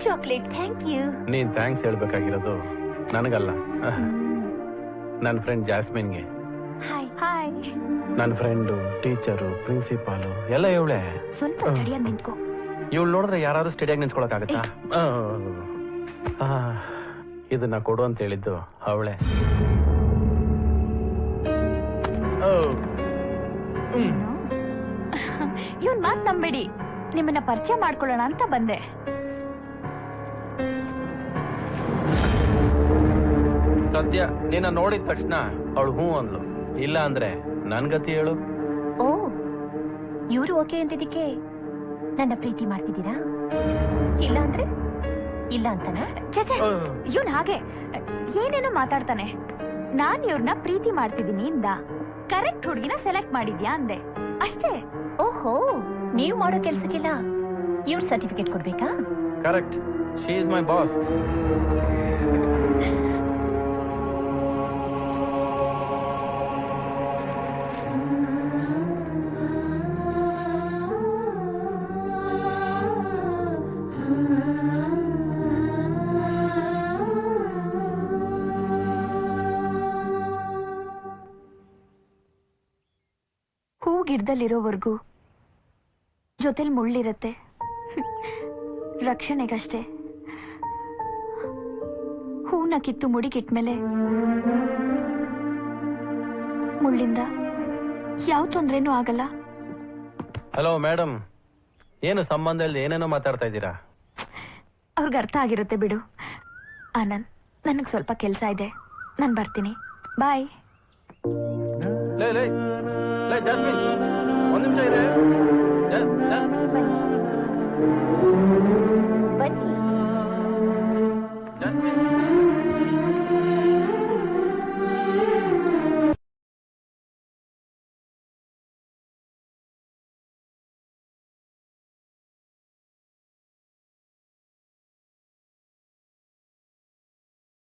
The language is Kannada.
ಚಾಕ್ಲೇಟ್. Thank you. ನೀನ್ ಥ್ಯಾಂಕ್ಸ್ ಹೇಳ್ಬೇಕಾಗಿರೋದು ನನಗಲ್ಲ, ನನ್ನ ಫ್ರೆಂಡ್ ಜಾಸ್ಮಿನ್ಗೆ. Hi hi. ನನ್ನ ಫ್ರೆಂಡು, ಟೀಚರು, ಪ್ರಿನ್ಸಿಪಾಲು ಎಲ್ಲ ಇವಳೆ. ಸ್ವಲ್ಪ ಸ್ಟಡಿಯಾಗಿ ನಿಂತ್ಕೋ. ಇವಳು ನೋಡಿದ್ರೆ ಯಾರು ಸ್ಟಡಿಯಾಗಿ ನಿಂತ್ಕೊಳಕ್ಕಾಗತ್ತಾ? ಇದನ್ನ ಕೊಡು ಅಂತ ಹೇಳಿದ್ದು ಅವಳೆ. ಇವನ್ ಮಾತ್ ನಂಬೇಡಿ, ನಿಮ್ಮನ್ನ ಪರಿಚಯ ಮಾಡ್ಕೊಳ್ಳೋಣ ಅಂತ ಬಂದೆ. ಸದ್ಯ ನಿನ್ನ ನೋಡಿದ ತಕ್ಷಣ ಅವಳು ಹೂ ಅಂದ್ಲು, ಇಲ್ಲ ಅಂದ್ರೆ ನನ್ ಗತಿ ಹೇಳು. ಓ, ಇವ್ರು ಓಕೆ ಅಂತಿದ್ದಕ್ಕೆ ನನ್ನ ಪ್ರೀತಿ ಮಾಡ್ತಿದ್ದೀರಾ? ಇಲ್ಲ ಅಂದ್ರೆ ಇಲ್ಲ ಅಂತಾನೆ? ಚೇಚೆ, ಇವನ್ ಹಾಗೆ ಏನೇನೋ ಮಾತಾಡ್ತಾನೆ. ನಾನ್ ಇವ್ರನ್ನ ಪ್ರೀತಿ ಮಾಡ್ತಿದ್ದೀನಿ ಇಂದ ಕರೆಕ್ಟ್ ಹುಡುಗಿನ ಸೆಲೆಕ್ಟ್ ಮಾಡಿದ್ಯಾ ಅಂದೆ ಅಷ್ಟೇ. ಓಹೋ, ನೀವ್ ಮಾಡೋ ಕೆಲ್ಸಕ್ಕೆಲ್ಲ ಇವ್ರ ಸರ್ಟಿಫಿಕೇಟ್ ಕೊಡ್ಬೇಕಾ? Correct, she is my boss. ಹೂ ಗಿಡದಲ್ಲಿರೋವರೆಗೂ ಜೊತೆಲಿ ಮುಳ್ಳಿರತ್ತೆ, ರಕ್ಷಣೆಗಷ್ಟೇ. ಹೂನ ಕಿತ್ತು ಮುಡಿಗಿಟ್ಮೇಲೆ ಮುಳ್ಳಿಂದ ಯಾವ ತೊಂದ್ರೆನೂ ಆಗಲ್ಲ. ಹಲೋ ಮೇಡಮ್, ಏನು ಸಂಬಂಧ ಇಲ್ಲದೆ ಏನೇನೋ ಮಾತಾಡ್ತಾ ಇದ್ದೀರಾ? ಅವ್ರಿಗೆ ಅರ್ಥ ಆಗಿರುತ್ತೆ ಬಿಡು. ಆನಂದ್, ನನಗೆ ಸ್ವಲ್ಪ ಕೆಲಸ ಇದೆ, ನಾನು ಬರ್ತೀನಿ. ಬಾಯ್. ಲೇ ಲೇ ಲೇ ಜಾಸ್ಮಿನ್, ಒಂದ್ ನಿಮಿಷ ಇದೆ. ಬನ್ನಿ.